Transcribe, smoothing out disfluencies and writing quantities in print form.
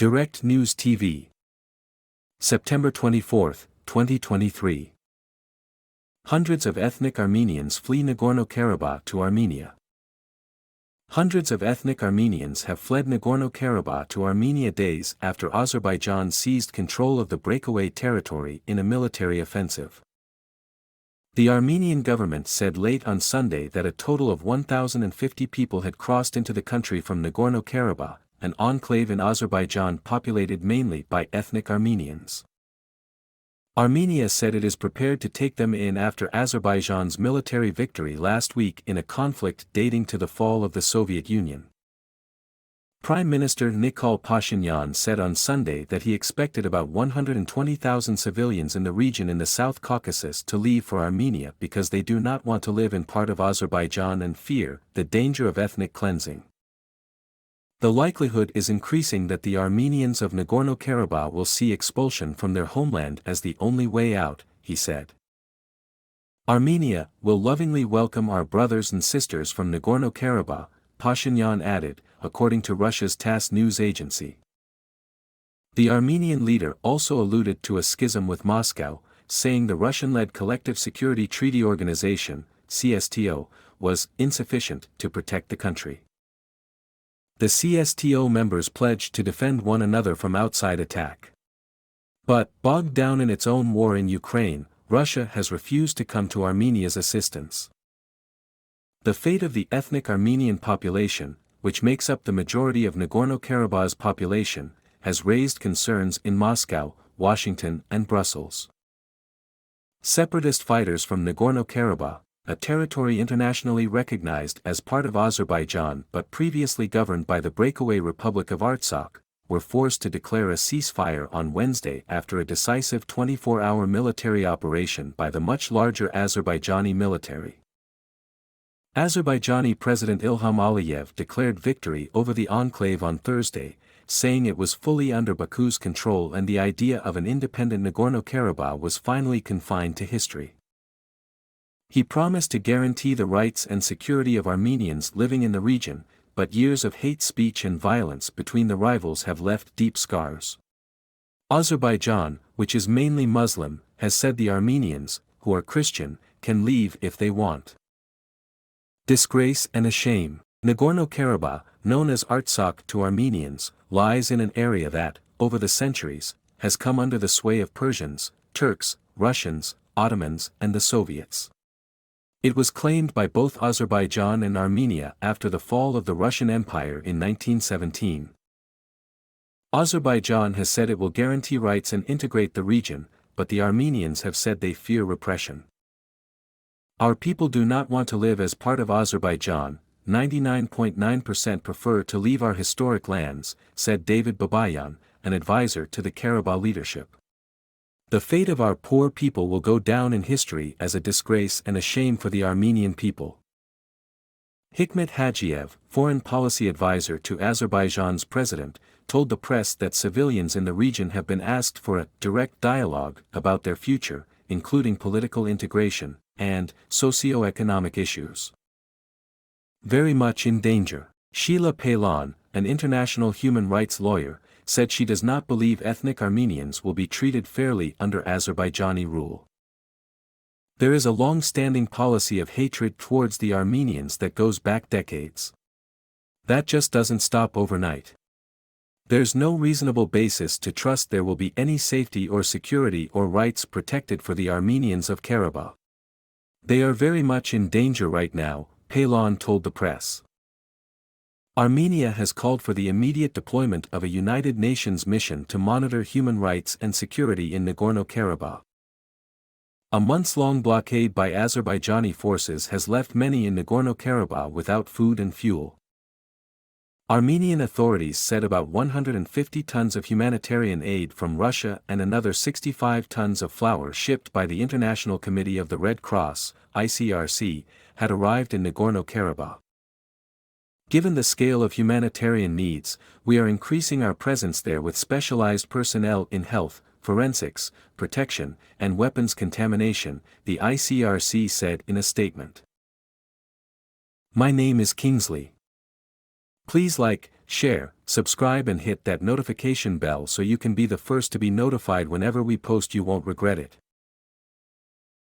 Direct News TV. September 24, 2023. Hundreds of ethnic Armenians flee Nagorno Karabakh to Armenia. Hundreds of ethnic Armenians have fled Nagorno Karabakh to Armenia days after Azerbaijan seized control of the breakaway territory in a military offensive. The Armenian government said late on Sunday that a total of 1,050 people had crossed into the country from Nagorno Karabakh, an enclave in Azerbaijan populated mainly by ethnic Armenians. Armenia said it is prepared to take them in after Azerbaijan's military victory last week in a conflict dating to the fall of the Soviet Union. Prime Minister Nikol Pashinyan said on Sunday that he expected about 120,000 civilians in the region in the South Caucasus to leave for Armenia because they do not want to live in part of Azerbaijan and fear the danger of ethnic cleansing. The likelihood is increasing that the Armenians of Nagorno-Karabakh will see expulsion from their homeland as the only way out, he said. Armenia will lovingly welcome our brothers and sisters from Nagorno-Karabakh, Pashinyan added, according to Russia's TASS news agency. The Armenian leader also alluded to a schism with Moscow, saying the Russian-led Collective Security Treaty Organization, CSTO, was insufficient to protect the country. The CSTO members pledged to defend one another from outside attack. But, bogged down in its own war in Ukraine, Russia has refused to come to Armenia's assistance. The fate of the ethnic Armenian population, which makes up the majority of Nagorno-Karabakh's population, has raised concerns in Moscow, Washington and Brussels. Separatist fighters from Nagorno-Karabakh, a territory internationally recognized as part of Azerbaijan but previously governed by the breakaway Republic of Artsakh, were forced to declare a ceasefire on Wednesday after a decisive 24-hour military operation by the much larger Azerbaijani military. Azerbaijani President Ilham Aliyev declared victory over the enclave on Thursday, saying it was fully under Baku's control and the idea of an independent Nagorno-Karabakh was finally confined to history. He promised to guarantee the rights and security of Armenians living in the region, but years of hate speech and violence between the rivals have left deep scars. Azerbaijan, which is mainly Muslim, has said the Armenians, who are Christian, can leave if they want. Disgrace and a shame. Nagorno-Karabakh, known as Artsakh to Armenians, lies in an area that, over the centuries, has come under the sway of Persians, Turks, Russians, Ottomans and the Soviets. It was claimed by both Azerbaijan and Armenia after the fall of the Russian Empire in 1917. Azerbaijan has said it will guarantee rights and integrate the region, but the Armenians have said they fear repression. Our people do not want to live as part of Azerbaijan, 99.9% prefer to leave our historic lands, said David Babayan, an advisor to the Karabakh leadership. The fate of our poor people will go down in history as a disgrace and a shame for the Armenian people. Hikmet Hajiev, foreign policy advisor to Azerbaijan's president, told the press that civilians in the region have been asked for a direct dialogue about their future, including political integration and socio-economic issues. Very much in danger. Sheila Palon, an international human rights lawyer, said she does not believe ethnic Armenians will be treated fairly under Azerbaijani rule. There is a long-standing policy of hatred towards the Armenians that goes back decades. That just doesn't stop overnight. There's no reasonable basis to trust there will be any safety or security or rights protected for the Armenians of Karabakh. They are very much in danger right now, Palon told the press. Armenia has called for the immediate deployment of a United Nations mission to monitor human rights and security in Nagorno-Karabakh. A months-long blockade by Azerbaijani forces has left many in Nagorno-Karabakh without food and fuel. Armenian authorities said about 150 tons of humanitarian aid from Russia and another 65 tons of flour shipped by the International Committee of the Red Cross, ICRC, had arrived in Nagorno-Karabakh. Given the scale of humanitarian needs, we are increasing our presence there with specialized personnel in health, forensics, protection, and weapons contamination, the ICRC said in a statement. My name is Kingsley. Please like, share, subscribe and hit that notification bell so you can be the first to be notified whenever we post. You won't regret it.